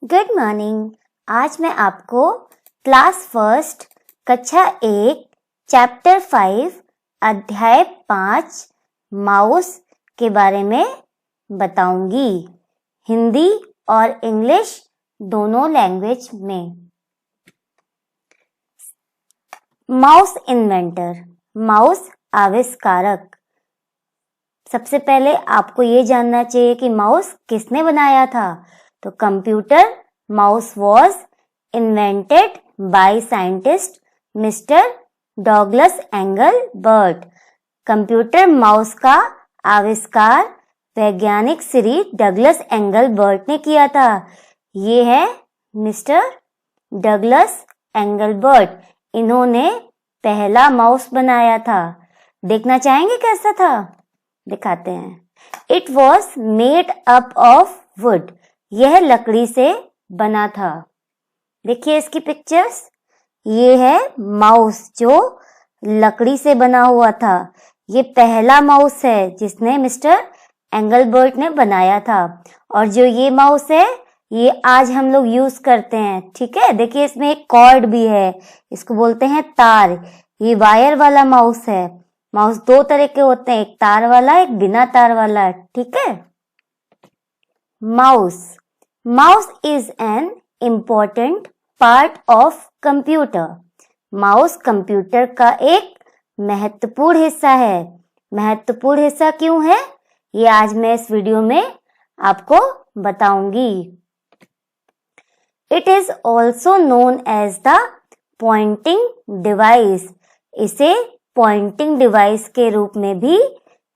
Good morning. आज मैं आपको क्लास फर्स्ट कक्षा 1 चैप्टर 5 अध्याय 5 माउस के बारे में बताऊंगी, हिंदी और इंग्लिश दोनों लैंग्वेज में। माउस इन्वेंटर, माउस आविष्कारक। सबसे पहले आपको ये जानना चाहिए कि माउस किसने बनाया था। तो computer mouse was invented by scientist mister Douglas Engelbart. Computer mouse का आविष्कार वैज्ञानिक श्री डगलस एंगलबर्ट ने किया था। ये है मिस्टर डगलस एंगलबर्ट। इन्होंने पहला माउस बनाया था। देखना चाहेंगे कैसा था? दिखाते हैं। It was made up of would. यह लकड़ी से बना था। देखिए इसकी पिक्चर्स। ये है माउस जो लकड़ी से बना हुआ था। ये पहला माउस है जिसने मिस्टर एंगलबर्ट ने बनाया था। और जो ये माउस है ये आज हम लोग यूज करते हैं। ठीक है, देखिए इसमें एक कॉर्ड भी है, इसको बोलते हैं तार। ये वायर वाला माउस है। माउस दो तरह के होते हैं, एक तार वाला, एक बिना तार वाला। ठीक है। Mouse is an important part of computer. Mouse computer का एक महत्वपूर्ण हिस्सा है। महत्वपूर्ण हिस्सा क्यों है ये आज मैं इस वीडियो में आपको बताऊंगी। It is also known as the pointing device. इसे पॉइंटिंग डिवाइस के रूप में भी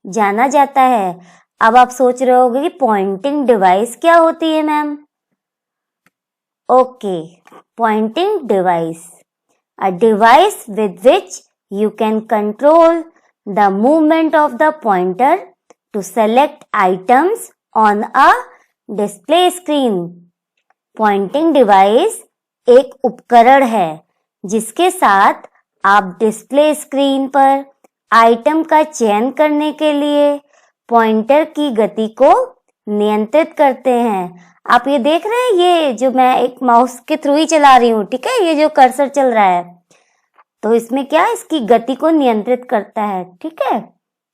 जाना जाता है। अब आप सोच रहे होंगे कि पॉइंटिंग डिवाइस क्या होती है ma'am? Okay, pointing device, a device with which you can control the movement of the pointer to select items on a display screen. Pointing device एक उपकरण है जिसके साथ आप डिस्प्ले स्क्रीन पर आइटम का चयन करने के लिए पॉइंटर की गति को नियंत्रित करते हैं। आप ये देख रहे हैं, ये जो मैं एक माउस के थ्रू ही चला रही हूँ। ठीक है, ये जो कर्सर चल रहा है तो इसमें क्या, इसकी गति को नियंत्रित करता है। ठीक है,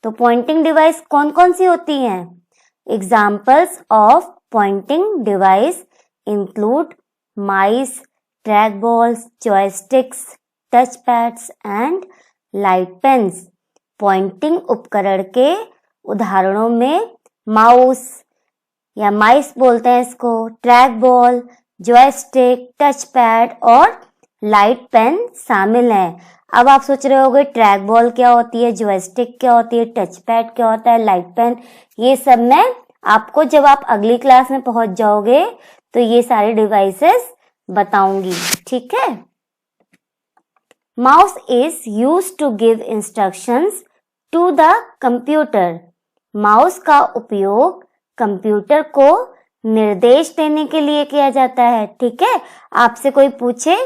तो पॉइंटिंग डिवाइस कौन कौन सी होती हैं? Examples of pointing device include mice, track balls, joysticks, touch pads and light pens. Pointing उपकरण के उदाहरणों में माउस या माइस बोलते हैं इसको, track ball, joystick, touch pad और लाइट पेन शामिल हैं। अब आप सोच रहे होंगे ट्रैक बॉल क्या होती है, जॉयस्टिक क्या होती है, टच पैड क्या होता है, लाइट पेन। ये सब मैं आपको जब आप अगली क्लास में पहुंच जाओगे तो ये सारे डिवाइसेस बताऊंगी। ठीक है। Mouse is used to give instructions to the computer. Mouse का उपयोग कंप्यूटर को निर्देश देने के लिए किया जाता है। ठीक है, आपसे कोई पूछे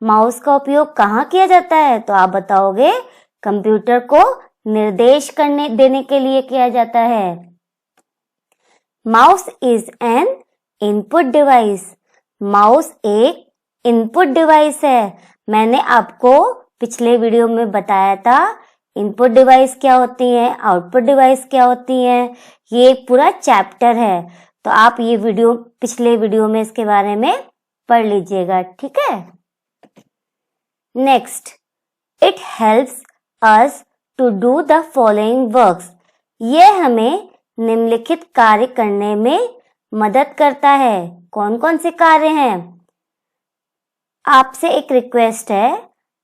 माउस का उपयोग कहाँ किया जाता है तो आप बताओगे कंप्यूटर को निर्देश देने के लिए किया जाता है। Mouse is an input device. Mouse एक इनपुट डिवाइस है। मैंने आपको पिछले वीडियो में बताया था इनपुट डिवाइस क्या होती हैं, आउटपुट डिवाइस क्या होती हैं। ये एक पूरा चैप्टर है, तो आप ये वीडियो पिछले वीडियो में इसके बारे में पढ़ लीजिएगा। ठीक है। Next, it helps us to do the following works. ये हमें निम्नलिखित कार्य करने में मदद करता है। कौन कौन से कार्य हैं? आपसे एक रिक्वेस्ट है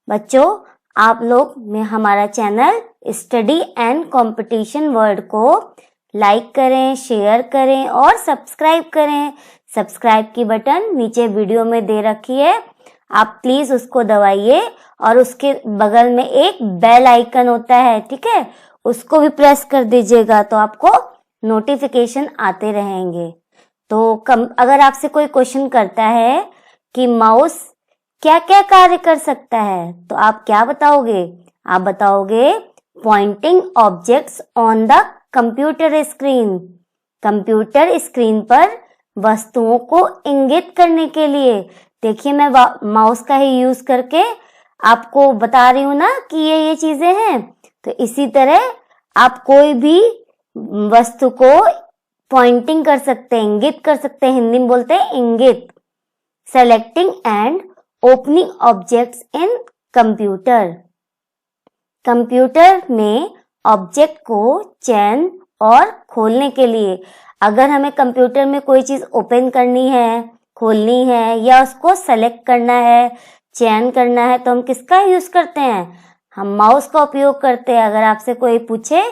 बच्चों, आप लोग में हमारा channel study and competition world को लाइक करें, शेयर करें और सब्सक्राइब करें। सब्सक्राइब की बटन नीचे वीडियो में दे रखी है, आप प्लीज उसको दबाइए और उसके बगल में एक बेल आइकन होता है। ठीक है, उसको भी प्रेस कर दीजिएगा तो आपको नोटिफिकेशन आते रहेंगे। तो अगर आपसे कोई क्वेश्चन करता है कि माउस क्या क्या कार्य कर सकता है तो आप क्या बताओगे? आप बताओगे pointing objects on the computer screen. Computer screen पर वस्तुओं को इंगित करने के लिए। देखिए मैं माउस का ही यूज करके आपको बता रही हूँ ना कि ये चीजें हैं। तो इसी तरह आप कोई भी वस्तु को पॉइंटिंग कर सकते हैं, इंगित कर सकते हैं, हिंदी में बोलते हैं इंगित। Selecting and opening objects in computer. Computer में ऑब्जेक्ट को चयन और खोलने के लिए, अगर हमें कंप्यूटर में कोई चीज ओपन करनी है, खोलनी है या उसको सेलेक्ट करना है, चयन करना है, तो हम किसका यूज करते हैं? हम माउस का उपयोग करते हैं। अगर आपसे कोई पूछे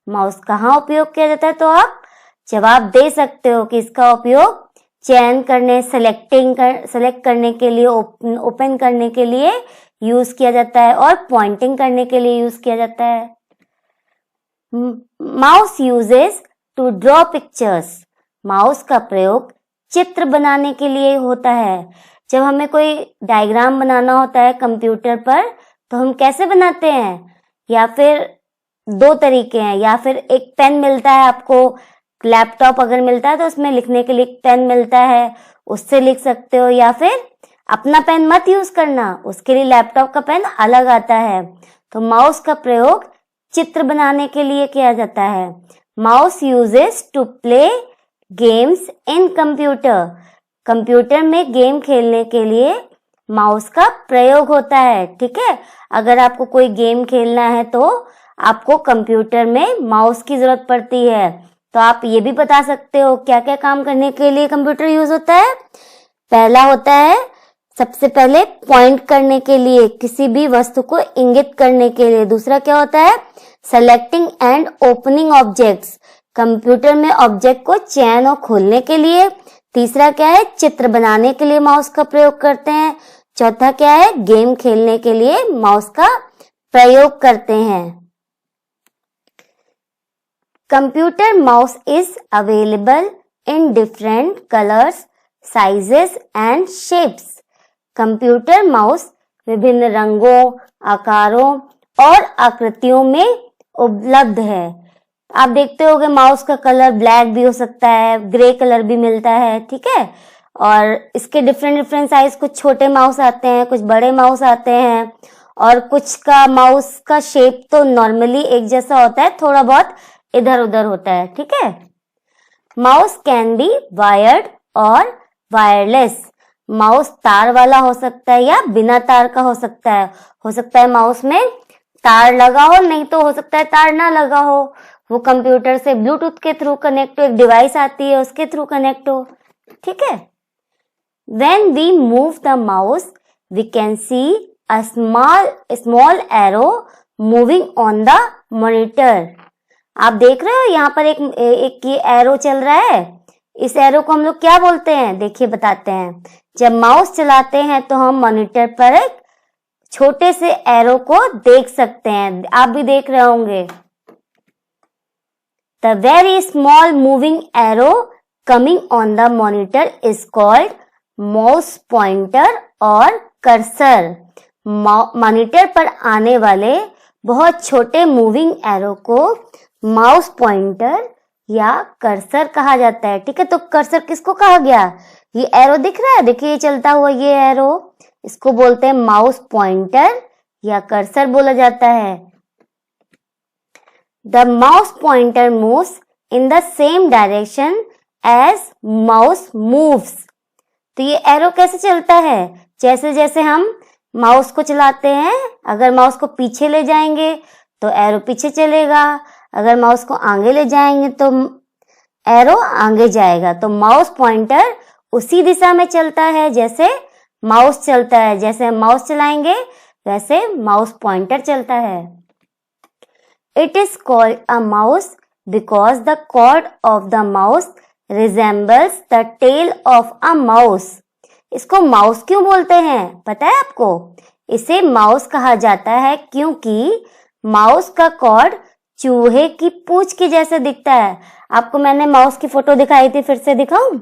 माउस कहाँ उपयोग किया जाता है तो आप जवाब दे सकते हो कि इसका उपयोग चयन करने, सेलेक्ट करने के लिए, ओपन करने के लिए यूज किया जाता है और पॉइंटिंग करने के लिए यूज किया जाता है। Mouse uses to draw pictures. Mouse का प्रयोग चित्र बनाने के लिए होता है। जब हमें कोई डायग्राम बनाना होता है कंप्यूटर पर तो हम कैसे बनाते हैं? या फिर दो तरीके हैं, या फिर एक पेन मिलता है आपको, लैपटॉप अगर मिलता है तो उसमें लिखने के लिए एक पेन मिलता है, उससे लिख सकते हो, या फिर अपना पेन मत यूज करना, उसके लिए लैपटॉप का पेन अलग आता है। तो माउस का प्रयोग चित्र बनाने के लिए किया जाता है। Mouse uses to play games in computer. Computer में गेम खेलने के लिए माउस का प्रयोग होता है। ठीक है, अगर आपको कोई गेम खेलना है तो आपको कंप्यूटर में माउस की जरूरत पड़ती है। तो आप ये भी बता सकते हो क्या क्या काम करने के लिए कंप्यूटर यूज होता है। पहला होता है सबसे पहले पॉइंट करने के लिए, किसी भी वस्तु को इंगित करने के लिए। दूसरा क्या होता है? Selecting and opening objects, computer में ऑब्जेक्ट को चयन और खोलने के लिए। तीसरा क्या है? चित्र बनाने के लिए माउस का प्रयोग करते हैं। चौथा क्या है? गेम खेलने के लिए माउस का प्रयोग करते हैं। Computer mouse is available in different colours, sizes and shapes. Computer mouse विभिन्न रंगों, आकारों और आकृतियों में उपलब्ध है। आप देखते होंगे माउस का कलर ब्लैक भी हो सकता है, ग्रे कलर भी मिलता है। ठीक है, और इसके डिफरेंट साइज, कुछ छोटे माउस आते हैं, कुछ बड़े माउस आते हैं, और कुछ का माउस का शेप तो नॉर्मली एक जैसा होता है, थोड़ा बहुत इधर उधर होता है। ठीक है, माउस कैन बी वायर्ड और वायरलेस। माउस तार वाला हो सकता है या बिना तार का हो सकता है। हो सकता है माउस में तार लगा हो, नहीं तो हो सकता है तार ना लगा हो, वो कंप्यूटर से ब्लूटूथ के थ्रू कनेक्ट हो, एक डिवाइस आती है उसके थ्रू कनेक्ट हो। ठीक है, when we move the mouse we can see a small arrow moving on the monitor। आप देख रहे हो यहाँ पर एक ये एरो चल रहा है। इस एरो को हम लोग क्या बोलते हैं? देखिए बताते हैं। जब माउस चलाते हैं तो हम मॉनिटर पर एक छोटे से एरो को देख सकते हैं, आप भी देख रहे होंगे। The very small moving arrow coming on the monitor is called mouse pointer और कर्सर। मॉनिटर पर आने वाले बहुत छोटे मूविंग एरो को माउस पॉइंटर या कर्सर कहा जाता है। ठीक है, तो कर्सर किसको कहा गया? ये एरो दिख रहा है, देखिए ये चलता हुआ ये एरो, इसको बोलते हैं माउस पॉइंटर या कर्सर बोला जाता है। The mouse pointer moves in the same direction as mouse moves। तो ये एरो कैसे चलता है? जैसे जैसे हम माउस को चलाते हैं, अगर माउस को पीछे ले जाएंगे तो एरो पीछे चलेगा, अगर माउस को आगे ले जाएंगे तो एरो आगे जाएगा। तो माउस पॉइंटर उसी दिशा में चलता है जैसे माउस चलता है। जैसे हम माउस चलाएंगे वैसे माउस पॉइंटर चलता है। It is called a mouse because the cord of the mouse resembles the tail of a mouse। इसको माउस क्यों बोलते हैं पता है आपको? इसे माउस कहा जाता है क्योंकि माउस का कॉर्ड चूहे की पूंछ के जैसे दिखता है। आपको मैंने माउस की फोटो दिखाई थी, फिर से दिखाऊं?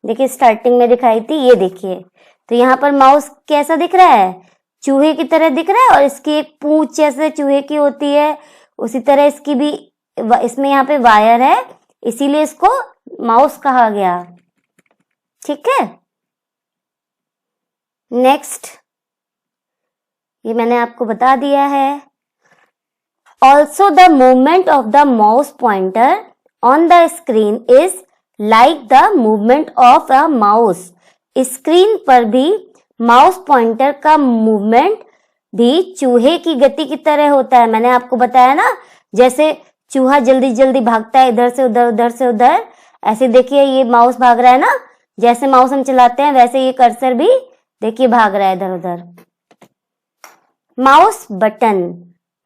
देखिए स्टार्टिंग में दिखाई थी, ये देखिए। तो यहाँ पर माउस कैसा दिख रहा है? चूहे की तरह दिख रहा है, और इसकी एक पूंछ जैसे चूहे की होती है, उसी तरह इसकी भी, इसमें यहाँ पे वायर है, इसीलिए इसको माउस कहा गया। ठीक है। नेक्स्ट, ये मैंने आपको बता दिया है। Also the movement of the mouse pointer on the screen is like the movement of a mouse. Screen पर भी माउस पॉइंटर का मूवमेंट भी चूहे की गति की तरह होता है। मैंने आपको बताया ना, जैसे चूहा जल्दी जल्दी भागता है इधर से उधर, उधर से उधर, ऐसे देखिए ये माउस भाग रहा है ना, जैसे माउस हम चलाते हैं वैसे ये कर्सर भी देखिए भाग रहा है इधर उधर। माउस बटन,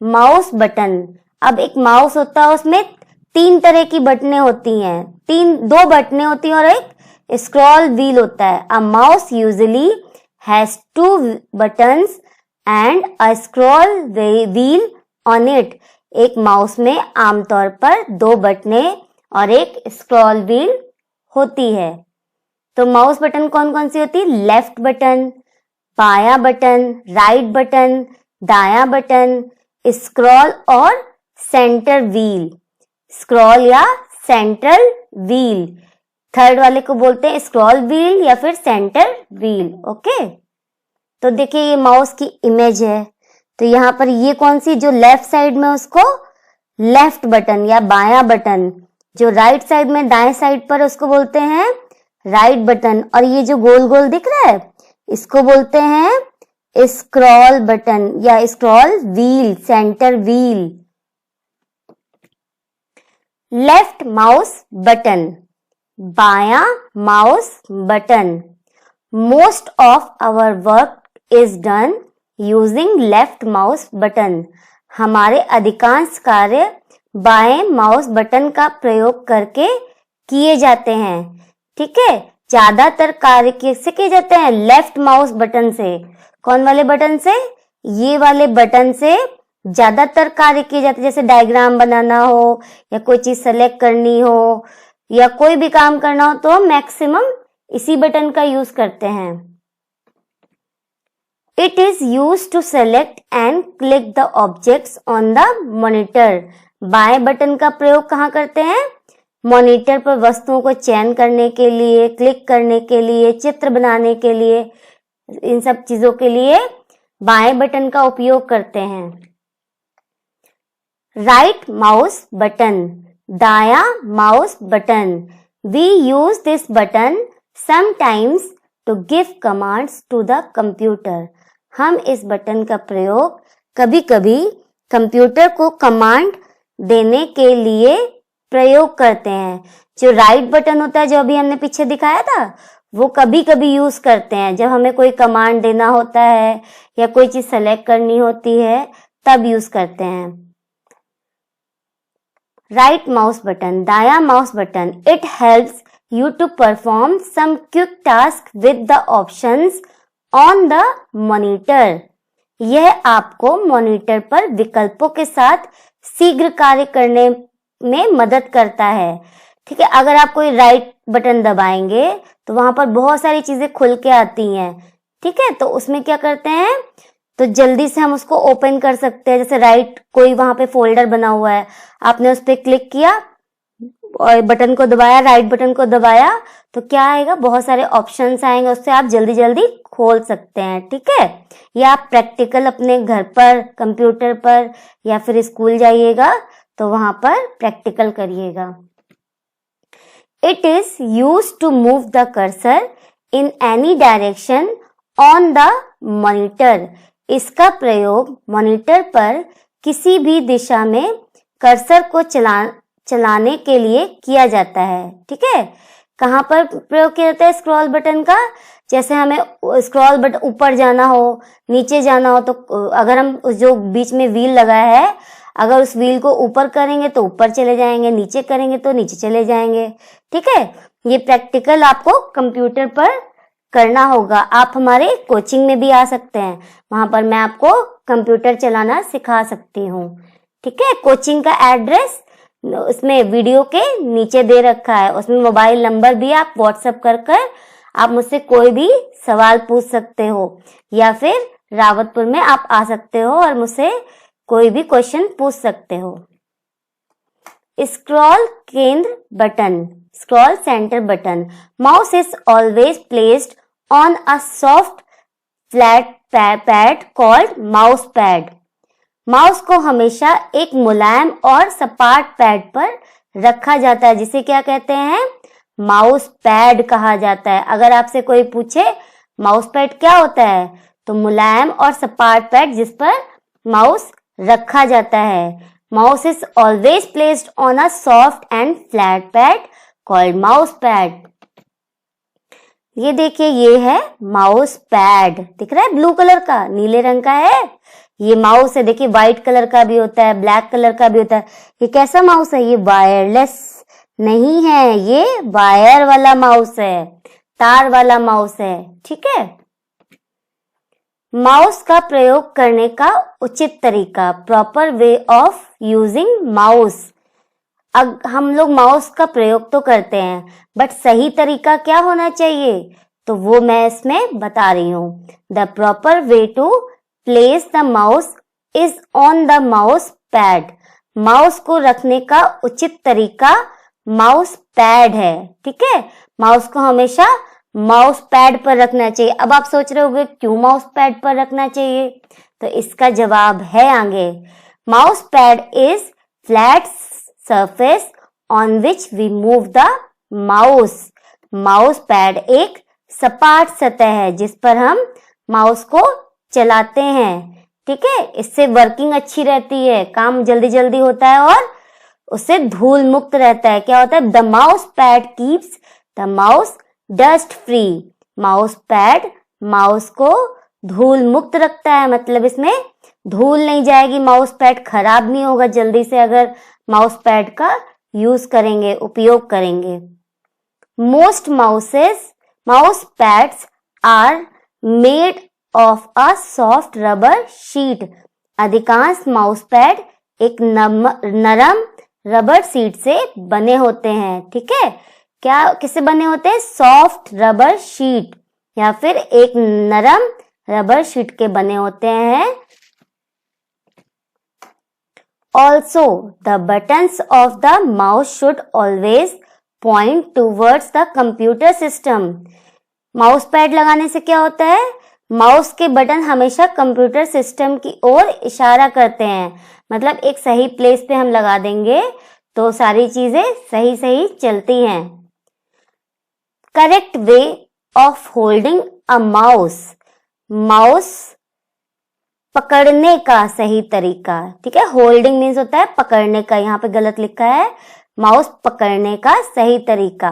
माउस बटन, अब एक माउस होता है उसमें 3 तरह की बटनें होती हैं, 2 बटनें होती हैं और एक स्क्रॉल व्हील होता है। A mouse usually has 2 buttons and a scroll wheel on it. एक माउस में आमतौर पर 2 बटनें और एक स्क्रॉल व्हील होती है। तो माउस बटन कौन कौन सी होती है? लेफ्ट बटन, बायां बटन, राइट बटन, दायां बटन, स्क्रॉल और सेंटर व्हील। स्क्रॉल या सेंट्रल व्हील, थर्ड वाले को बोलते हैं स्क्रॉल व्हील या फिर सेंटर व्हील। ओके, तो देखिए ये माउस की इमेज है। तो यहाँ पर ये कौन सी, जो लेफ्ट साइड में उसको लेफ्ट बटन या बायां बटन, जो राइट साइड में दाएं साइड पर उसको बोलते हैं राइट बटन, और ये जो गोल गोल दिख रहा है इसको बोलते हैं स्क्रॉल बटन या scroll wheel, centre wheel. Left mouse button, बायां mouse button. Most of our work is done using left mouse button. हमारे अधिकांश कार्य बाएं माउस बटन का प्रयोग करके किए जाते हैं। ठीक है, ज्यादातर कार्य किससे किए जाते हैं? लेफ्ट माउस बटन से। कौन वाले बटन से? ये वाले बटन से ज्यादातर कार्य किए जाते हैं। जैसे डायग्राम बनाना हो या कोई चीज सेलेक्ट करनी हो या कोई भी काम करना हो तो मैक्सिमम इसी बटन का यूज करते हैं। It is used to select and click the objects on the monitor. बाएं बटन का प्रयोग कहाँ करते हैं? मॉनिटर पर वस्तुओं को चयन करने के लिए, क्लिक करने के लिए, चित्र बनाने के लिए, इन सब चीजों के लिए बाएं बटन का उपयोग करते हैं। राइट माउस बटन, दायां mouse button. We use this button sometimes to give commands to the computer. हम इस बटन का प्रयोग कभी कभी कंप्यूटर को कमांड देने के लिए प्रयोग करते हैं। जो राइट बटन होता है, जो अभी हमने पीछे दिखाया था, वो कभी कभी यूज करते हैं जब हमें कोई कमांड देना होता है या कोई चीज सेलेक्ट करनी होती है, तब यूज करते हैं। राइट माउस बटन, दायां mouse button. It helps you to perform some quick task with the options on the monitor. यह आपको मॉनिटर पर विकल्पों के साथ शीघ्र कार्य करने में मदद करता है। ठीक है, अगर आप कोई राइट बटन दबाएंगे तो वहां पर बहुत सारी चीजें खुल के आती हैं। ठीक है, तो उसमें क्या करते हैं, तो जल्दी से हम उसको ओपन कर सकते हैं। जैसे राइट, कोई वहां पे फोल्डर बना हुआ है, आपने उस पर क्लिक किया और बटन को दबाया, राइट बटन को दबाया, तो क्या आएगा, बहुत सारे ऑप्शंस आएंगे, उससे आप जल्दी जल्दी खोल सकते हैं। ठीक है, या आप प्रैक्टिकल अपने घर पर कंप्यूटर पर या फिर स्कूल जाइएगा तो वहां पर प्रैक्टिकल करिएगा। It is use to move the cursor in any direction on the monitor. इसका प्रयोग मॉनिटर पर किसी भी दिशा में कर्सर को चलाने के लिए किया जाता है। ठीक है, कहाँ पर प्रयोग किया जाता है स्क्रॉल बटन का? जैसे हमें स्क्रॉल बटन ऊपर जाना हो, नीचे जाना हो, तो अगर हम जो बीच में व्हील लगा है, अगर उस व्हील को ऊपर करेंगे तो ऊपर चले जाएंगे, नीचे करेंगे तो नीचे चले जाएंगे। ठीक है, ये प्रैक्टिकल आपको कंप्यूटर पर करना होगा। आप हमारे कोचिंग में भी आ सकते हैं, वहां पर मैं आपको कंप्यूटर चलाना सिखा सकती हूँ। ठीक है, कोचिंग का एड्रेस उसमें वीडियो के नीचे दे रखा है, उसमें मोबाइल नंबर भी आप व्हाट्सएप कर आप मुझसे कोई भी सवाल पूछ सकते हो, या फिर रावतपुर में आप आ सकते हो और मुझसे कोई भी क्वेश्चन पूछ सकते हो। स्क्रॉल केंद्र button, scroll center button. Mouse is always placed on a soft flat pad called mouse pad. Mouse को हमेशा एक मुलायम और सपाट पैड पर रखा जाता है, जिसे क्या कहते हैं? माउस पैड कहा जाता है। अगर आपसे कोई पूछे माउस पैड क्या होता है, तो मुलायम और सपाट पैड जिस पर माउस रखा जाता है। Mouse is always placed on a soft and flat pad called mouse pad. ये देखिए, ये है माउस पैड, दिख रहा है ब्लू कलर का, नीले रंग का है। ये माउस है, देखिए व्हाइट कलर का भी होता है, ब्लैक कलर का भी होता है। ये कैसा माउस है? ये वायरलेस नहीं है, ये वायर वाला माउस है, तार वाला माउस है। ठीक है। माउस का प्रयोग करने का उचित तरीका, proper way of using mouse. हम लोग माउस का प्रयोग तो करते हैं, बट सही तरीका क्या होना चाहिए, तो वो मैं इसमें बता रही हूँ। The proper way to place the mouse is on the mouse pad. Mouse को रखने का उचित तरीका माउस पैड है। ठीक है, माउस को हमेशा माउस पैड पर रखना चाहिए। अब आप सोच रहे होंगे क्यों माउस पैड पर रखना चाहिए, तो इसका जवाब है आगे। Mouse pad is flat surface on which we move the mouse. Mouse pad एक सपाट सतह है जिस पर हम माउस को चलाते हैं। ठीक है, इससे वर्किंग अच्छी रहती है, काम जल्दी जल्दी होता है और उससे धूल मुक्त रहता है। क्या होता है? The mouse pad keeps the mouse dust free. Mouse pad mouse को धूल मुक्त रखता है, मतलब इसमें धूल नहीं जाएगी, माउस पैड खराब नहीं होगा जल्दी से अगर माउस पैड का यूज करेंगे, उपयोग करेंगे। Most mouse pads are made of a soft rubber sheet. अधिकांश माउस पैड एक नरम रबर शीट से बने होते हैं। ठीक है, क्या किससे बने होते हैं? सॉफ्ट रबर शीट या फिर एक नरम रबर शीट के बने होते हैं। Also, the buttons of the mouse should always point towards the computer system. Mouse pad लगाने से क्या होता है? माउस के बटन हमेशा कंप्यूटर सिस्टम की ओर इशारा करते हैं, मतलब एक सही प्लेस पे हम लगा देंगे तो सारी चीजें सही सही चलती हैं। Correct way of holding a mouse. Mouse पकड़ने का सही तरीका। ठीक है, होल्डिंग मीन्स होता है पकड़ने का, यहाँ पे गलत लिखा है। माउस पकड़ने का सही तरीका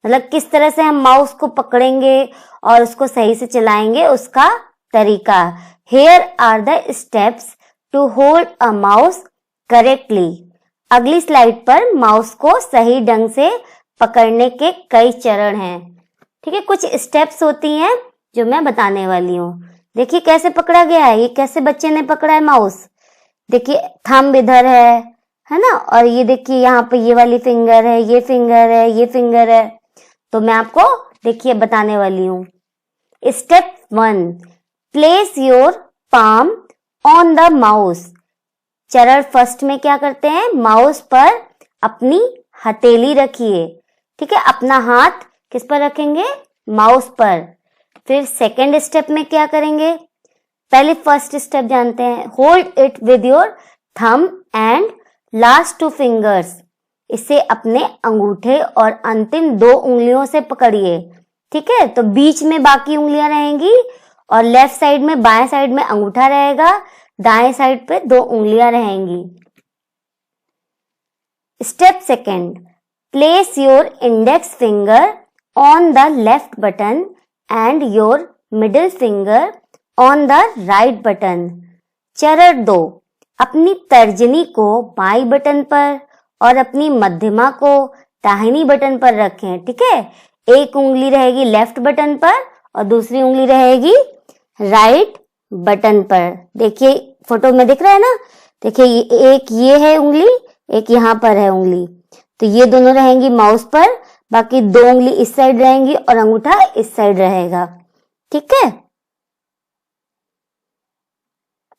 मतलब किस तरह से हम माउस को पकड़ेंगे और उसको सही से चलाएंगे, उसका तरीका। Here are the steps to hold a mouse correctly. अगली स्लाइड पर माउस को सही ढंग से पकड़ने के कई चरण हैं। ठीक है, कुछ स्टेप्स होती हैं जो मैं बताने वाली हूँ। देखिए कैसे पकड़ा गया है, ये कैसे बच्चे ने पकड़ा है माउस। देखिए थंब इधर है ना, और ये देखिए यहाँ पे ये वाली फिंगर है, ये फिंगर है, ये फिंगर है। तो मैं आपको देखिए बताने वाली हूँ। Step 1, place your palm on the mouse. चरण फर्स्ट में क्या करते हैं, माउस पर अपनी हथेली रखिए। ठीक है, अपना हाथ किस पर रखेंगे, माउस पर। फिर सेकेंड स्टेप में क्या करेंगे, पहले फर्स्ट स्टेप जानते हैं। Hold it with your thumb and last 2 fingers. इसे अपने अंगूठे और अंतिम 2 उंगलियों से पकड़िए। ठीक है, तो बीच में बाकी उंगलियां रहेंगी और लेफ्ट साइड में, बाएं साइड में अंगूठा रहेगा, दाएं साइड पे 2 उंगलियां रहेंगी। Step second, place your index finger on the left button and your middle finger on the right button. चरण 2, अपनी तर्जनी को बाईं बटन पर और अपनी मध्यमा को दाहिनी बटन पर रखें। ठीक है, एक उंगली रहेगी लेफ्ट बटन पर और दूसरी उंगली रहेगी राइट बटन पर। देखिए फोटो में दिख रहा है ना, देखिए एक ये है उंगली, एक यहाँ पर है उंगली, तो ये दोनों रहेंगी माउस पर, बाकी 2 उंगली इस साइड रहेंगी और अंगूठा इस साइड रहेगा। ठीक है,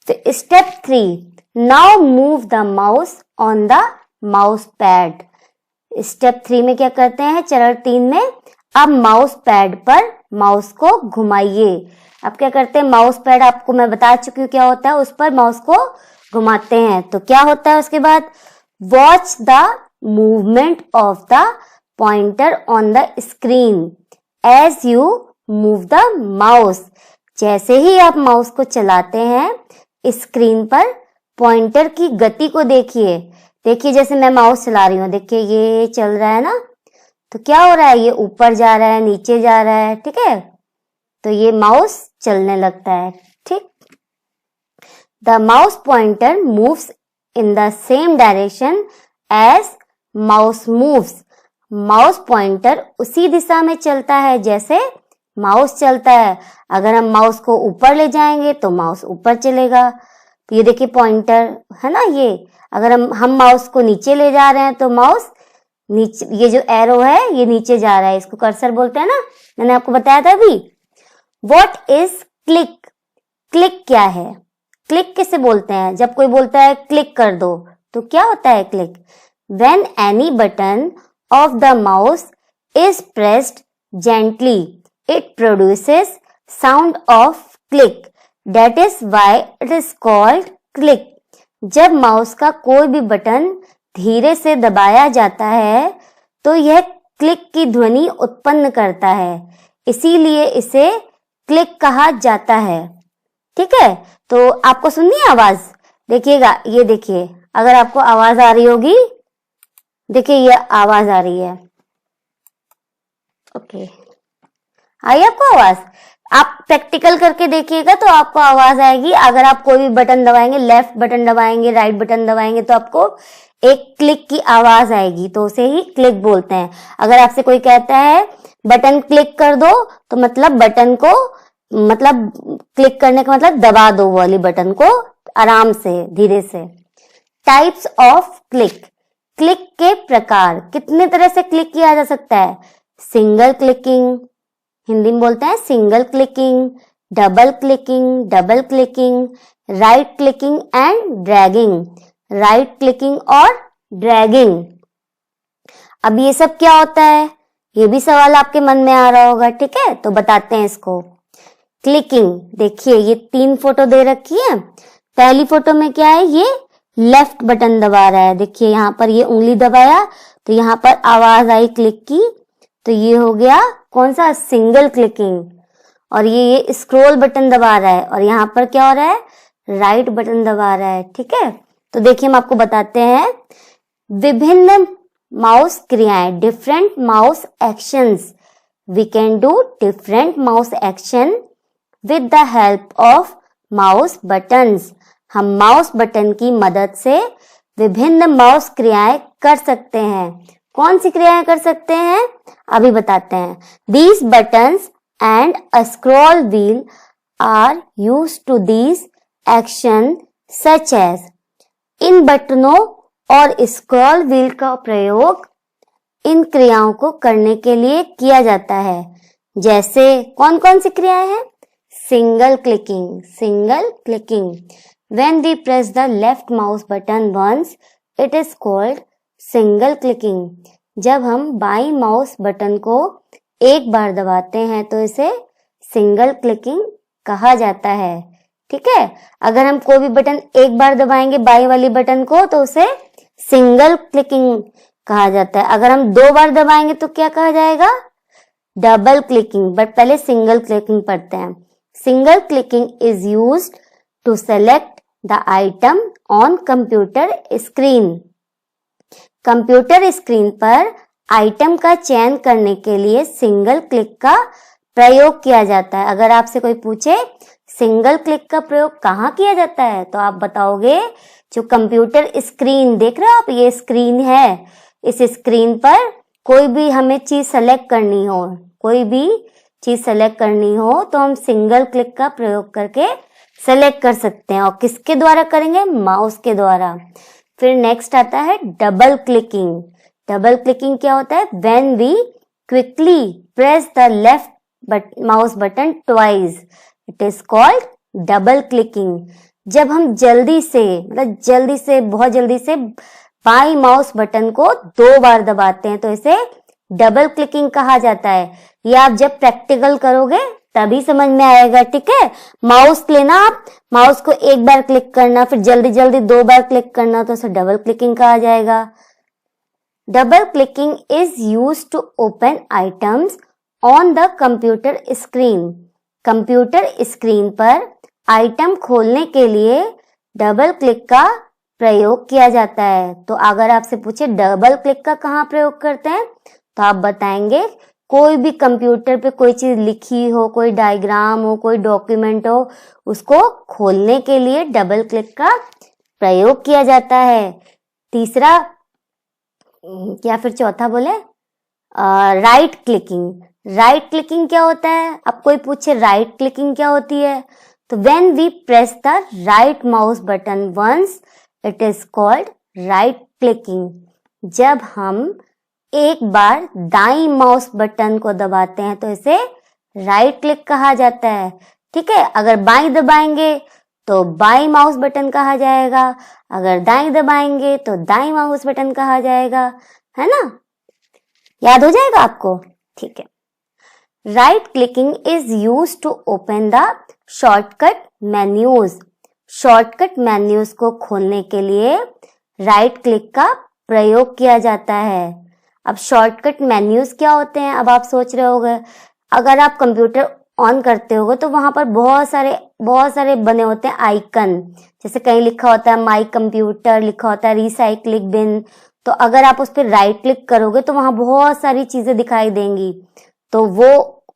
तो step 3, now move the mouse on the mouse pad. Step 3 में क्या करते हैं, चरण 3 में, अब माउस पैड पर माउस को घुमाइए। अब क्या करते हैं, माउस पैड आपको मैं बता चुकी हूँ क्या होता है, उस पर माउस को घुमाते हैं तो क्या होता है उसके बाद, watch the movement of the pointer on the screen as you move the mouse. जैसे ही आप माउस को चलाते हैं स्क्रीन पर, पॉइंटर की गति को देखिए। देखिए जैसे मैं माउस चला रही हूँ, देखिए ये चल रहा है ना, तो क्या हो रहा है, ये ऊपर जा रहा है, नीचे जा रहा है, ठीक है, तो ये माउस चलने लगता है, ठीक। The mouse pointer moves in the same direction as mouse moves. Mouse pointer उसी दिशा में चलता है जैसे माउस चलता है। अगर हम माउस को ऊपर ले जाएंगे तो माउस ऊपर चलेगा। तो ये देखिए पॉइंटर है ना, ये अगर हम माउस को नीचे ले जा रहे हैं तो माउस नीचे, ये जो एरो है ये नीचे जा रहा है, इसको कर्सर बोलते हैं ना, मैंने आपको बताया था अभी। What is click? क्लिक क्या है? क्लिक किसे बोलते हैं? जब कोई बोलता है क्लिक कर दो तो क्या होता है click? When any button of the mouse is pressed gently, it produces sound of click. That is why it is called click. जब माउस का कोई भी बटन धीरे से दबाया जाता है तो यह क्लिक की ध्वनि उत्पन्न करता है, इसीलिए इसे क्लिक कहा जाता है। ठीक है, तो आपको सुननी है आवाज? देखिएगा, ये देखिए, अगर आपको आवाज आ रही होगी, देखिए ये आवाज आ रही है। ओके, आई आपको आवाज? आप प्रैक्टिकल करके देखिएगा तो आपको आवाज आएगी। अगर आप कोई भी बटन दबाएंगे, लेफ्ट बटन दबाएंगे, राइट बटन दबाएंगे, तो आपको एक क्लिक की आवाज आएगी, तो उसे ही क्लिक बोलते हैं। अगर आपसे कोई कहता है बटन क्लिक कर दो, तो मतलब बटन को, मतलब क्लिक करने का मतलब दबा दो वाली बटन को आराम से, धीरे से। Types of click. क्लिक के प्रकार, कितने तरह से क्लिक किया जा सकता है? सिंगल क्लिकिंग, हिंदी में बोलते हैं single clicking, double clicking, double clicking, right clicking and dragging, right clicking और ड्रैगिंग। अब ये सब क्या होता है, ये भी सवाल आपके मन में आ रहा होगा, ठीक है, तो बताते हैं इसको। क्लिकिंग, देखिए ये 3 फोटो दे रखी है। पहली फोटो में क्या है, ये लेफ्ट बटन दबा रहा है, देखिए यहाँ पर ये उंगली दबाया तो यहाँ पर आवाज आई क्लिक की, तो ये हो गया कौन सा, सिंगल क्लिकिंग। और ये स्क्रॉल बटन दबा रहा है और यहाँ पर क्या हो रहा है, राइट बटन दबा रहा है, ठीक है। तो देखिए हम आपको बताते हैं, विभिन्न माउस क्रियाएं, different mouse actions. We can do different mouse action with the help of mouse buttons. हम माउस बटन की मदद से विभिन्न माउस क्रियाएं कर सकते हैं। कौन सी क्रियाएं कर सकते हैं, अभी बताते हैं। These buttons and a scroll wheel are used to these action such as। इन बटनों और स्क्रॉल व्हील का प्रयोग इन क्रियाओं को करने के लिए किया जाता है। जैसे कौन कौन सी क्रियाएं हैं? Single clicking, single clicking. When we press the left mouse button once, it is called single clicking. जब हम बाईं माउस बटन को एक बार दबाते हैं तो इसे सिंगल क्लिकिंग कहा जाता है, ठीक है। अगर हम कोई भी बटन एक बार दबाएंगे बाईं वाली बटन को तो उसे सिंगल क्लिकिंग कहा जाता है। अगर हम 2 बार दबाएंगे तो क्या कहा जाएगा? Double clicking. बट पहले सिंगल क्लिकिंग पढ़ते हैं। Single clicking is used to select the item on computer screen। Computer screen पर आइटम का चयन करने के लिए सिंगल क्लिक का प्रयोग किया जाता है। अगर आपसे कोई पूछे सिंगल क्लिक का प्रयोग कहाँ किया जाता है, तो आप बताओगे जो कंप्यूटर स्क्रीन देख रहे हो आप, ये स्क्रीन है, इस स्क्रीन पर कोई भी हमें चीज सेलेक्ट करनी हो, कोई भी चीज सेलेक्ट करनी हो तो हम सिंगल क्लिक का प्रयोग करके सेलेक्ट कर सकते हैं। और किसके द्वारा करेंगे? माउस के द्वारा। फिर नेक्स्ट आता है डबल क्लिकिंग। डबल क्लिकिंग क्या होता है? When we quickly press the left mouse button twice, it is called double clicking. जब हम जल्दी से, मतलब जल्दी से, बहुत जल्दी से बाई माउस बटन को 2 बार दबाते हैं तो इसे डबल क्लिकिंग कहा जाता है। ये आप जब प्रैक्टिकल करोगे तभी समझ में आएगा, ठीक है। माउस लेना, आप माउस को 1 बार क्लिक करना, फिर जल्दी जल्दी 2 बार क्लिक करना, तो इसे डबल क्लिकिंग कहा जाएगा। Double clicking is used to open items on the computer screen. Computer screen पर आइटम खोलने के लिए डबल क्लिक का प्रयोग किया जाता है। तो अगर आपसे पूछे डबल क्लिक का कहाँ प्रयोग करते हैं, तो आप बताएंगे कोई भी कंप्यूटर पे कोई चीज लिखी हो, कोई डायग्राम हो, कोई डॉक्यूमेंट हो, उसको खोलने के लिए डबल क्लिक का प्रयोग किया जाता है। तीसरा या फिर चौथा बोले राइट क्लिकिंग। राइट क्लिकिंग क्या होता है? अब कोई पूछे राइट क्लिकिंग क्या होती है, तो when we press the right mouse button once it is called right clicking. जब हम एक बार दाईं माउस बटन को दबाते हैं तो इसे राइट क्लिक कहा जाता है, ठीक है। अगर बाईं दबाएंगे तो बाईं माउस बटन कहा जाएगा, अगर दाईं दबाएंगे तो दाईं माउस बटन कहा जाएगा, है ना। याद हो जाएगा आपको, ठीक है। Right clicking is used to open the shortcut menus. Shortcut menus को खोलने के लिए राइट क्लिक का प्रयोग किया जाता है। अब शॉर्टकट मेन्यूज क्या होते हैं, अब आप सोच रहे होंगे, अगर आप कंप्यूटर ऑन करते होगे तो वहां पर बहुत सारे बने होते हैं आइकन। जैसे कहीं लिखा होता है माई कंप्यूटर, लिखा होता है रिसाइकलिंग बिन। तो अगर आप उस पर राइट क्लिक करोगे तो वहां बहुत सारी चीजें दिखाई देंगी, तो वो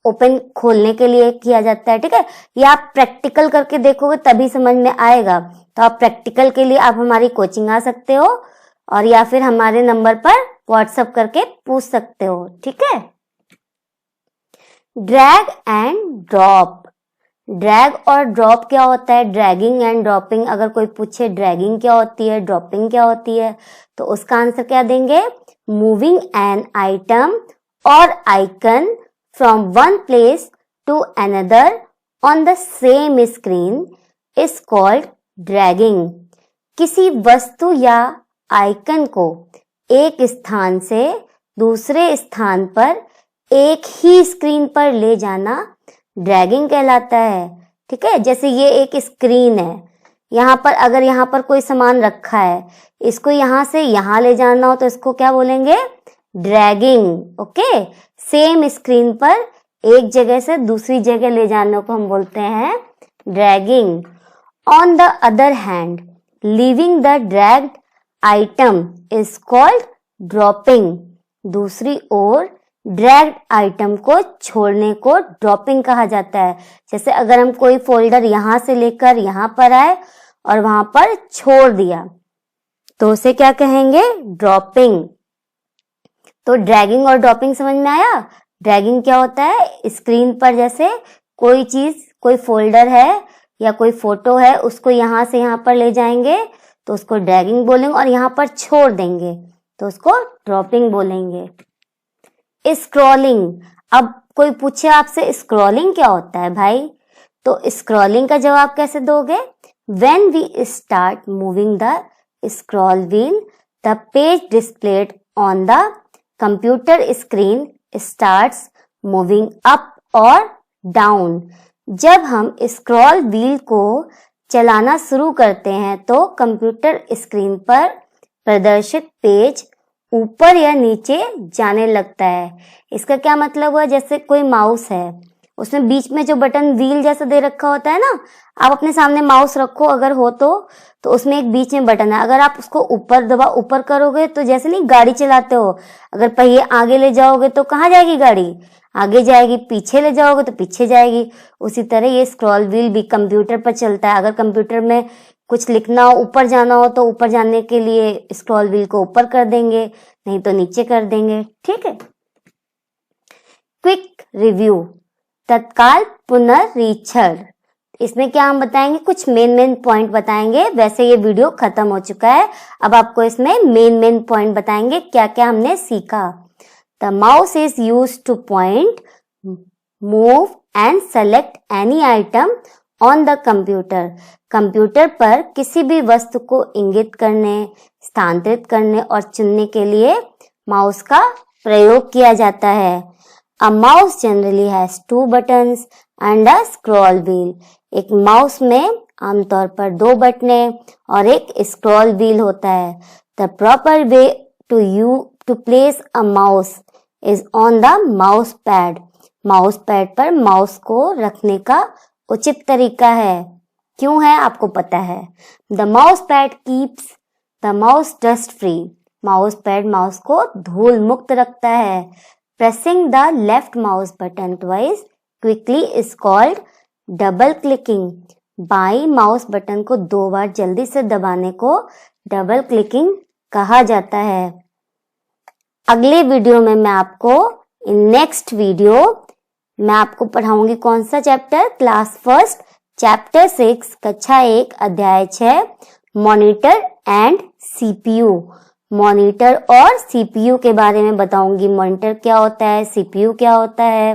ओपन खोलने के लिए किया जाता है, ठीक है। ये आप प्रैक्टिकल करके देखोगे तभी समझ में आएगा। तो आप प्रैक्टिकल के लिए आप हमारी कोचिंग आ सकते हो, और या फिर हमारे नंबर पर व्हाट्सएप करके पूछ सकते हो, ठीक है। Drag and drop. ड्रैग और ड्रॉप क्या होता है? Dragging and dropping. अगर कोई पूछे ड्रैगिंग क्या होती है, ड्रॉपिंग क्या होती है, तो उसका आंसर क्या देंगे? Moving an item or icon from one place to another on the same screen is called dragging. किसी वस्तु या आइकन को एक स्थान से दूसरे स्थान पर एक ही स्क्रीन पर ले जाना ड्रैगिंग कहलाता है, ठीक है। जैसे ये एक स्क्रीन है, यहाँ पर अगर यहाँ पर कोई सामान रखा है, इसको यहाँ से यहाँ ले जाना हो तो इसको क्या बोलेंगे? Dragging, okay. सेम स्क्रीन पर एक जगह से दूसरी जगह ले जाने को हम बोलते हैं dragging. On the other hand, leaving the dragged item is called dropping. दूसरी ओर ड्रैग्ड आइटम को छोड़ने को ड्रॉपिंग कहा जाता है। जैसे अगर हम कोई फोल्डर यहाँ से लेकर यहाँ पर आए और वहां पर छोड़ दिया तो उसे क्या कहेंगे? ड्रॉपिंग। तो ड्रैगिंग और ड्रॉपिंग समझ में आया। ड्रैगिंग क्या होता है? स्क्रीन पर जैसे कोई चीज, कोई फोल्डर है या कोई फोटो है, उसको यहाँ से यहाँ पर ले जाएंगे तो उसको ड्रैगिंग बोलेंगे, और यहाँ पर छोड़ देंगे तो उसको ड्रॉपिंग बोलेंगे। स्क्रॉलिंग। अब कोई पूछे आपसे स्क्रॉलिंग क्या होता है भाई, तो स्क्रॉलिंग का जवाब कैसे दोगे? When we start moving the scroll wheel, the page displayed on the computer screen starts moving up or down. जब हम स्क्रॉल व्हील को चलाना शुरू करते हैं तो कंप्यूटर स्क्रीन पर प्रदर्शित पेज ऊपर या नीचे जाने लगता है। इसका क्या मतलब हुआ? जैसे कोई माउस है, उसमें बीच में जो बटन व्हील जैसा दे रखा होता है ना, आप अपने सामने माउस रखो अगर हो तो उसमें एक बीच में बटन है, अगर आप उसको ऊपर करोगे तो जैसे नहीं गाड़ी चलाते हो, अगर पहिए आगे ले जाओगे तो कहाँ जाएगी गाड़ी? आगे जाएगी। पीछे ले जाओगे तो पीछे जाएगी। उसी तरह ये स्क्रॉल व्हील भी कंप्यूटर पर चलता है। अगर कंप्यूटर में कुछ लिखना हो, ऊपर जाना हो, तो ऊपर जाने के लिए स्क्रॉल व्हील को ऊपर कर देंगे, नहीं तो नीचे कर देंगे, ठीक है। क्विक रिव्यू, तत्काल पुनरीक्षण। इसमें क्या हम बताएंगे? कुछ मेन पॉइंट बताएंगे। वैसे ये वीडियो खत्म हो चुका है, अब आपको इसमें मेन पॉइंट बताएंगे क्या क्या हमने सीखा। The mouse is used two point, move and select any item on the computer. Computer पर किसी भी वस्तु को इंगित करने, स्थानांतरित करने और चुनने के लिए माउस का प्रयोग किया जाता है। A mouse generally has 2 buttons and a scroll wheel. एक माउस में आमतौर पर 2 बटनें और एक स्क्रॉल व्हील होता है। The proper way to place a mouse is on the mouse pad. Mouse pad पर माउस को रखने का उचित तरीका है। क्यों है आपको पता है। The mouse pad keeps the mouse dust free. Mouse pad mouse को धूल मुक्त रखता है। Pressing the left mouse button twice quickly is called double clicking. By mouse button को 2 बार जल्दी से दबाने को डबल क्लिकिंग कहा जाता है। अगले वीडियो में नेक्स्ट वीडियो मैं आपको पढ़ाऊंगी कौन सा चैप्टर, क्लास फर्स्ट चैप्टर 6 कक्षा 1 अध्याय 6 मॉनिटर एंड सीपीयू। मॉनिटर और सीपीयू के बारे में बताऊंगी। मॉनिटर क्या होता है, सीपीयू क्या होता है।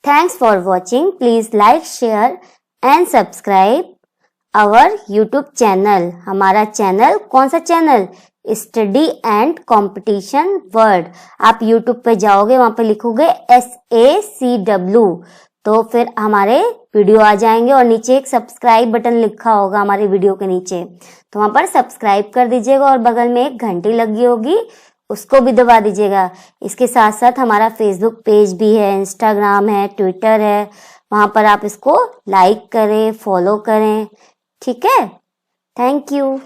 Thanks for watching. Please like, share and subscribe our YouTube channel. हमारा चैनल कौन सा channel, study and competition world. आप यूट्यूब पे जाओगे, वहां पे लिखोगे SACW तो फिर हमारे वीडियो आ जाएंगे और नीचे एक सब्सक्राइब बटन लिखा होगा हमारे वीडियो के नीचे, तो वहां पर सब्सक्राइब कर दीजिएगा और बगल में एक घंटी लगी होगी उसको भी दबा दीजिएगा। इसके साथ साथ हमारा फेसबुक पेज भी है, इंस्टाग्राम है, ट्विटर है, वहां पर आप इसको लाइक करें, फॉलो करें। ठीक है, थैंक यू।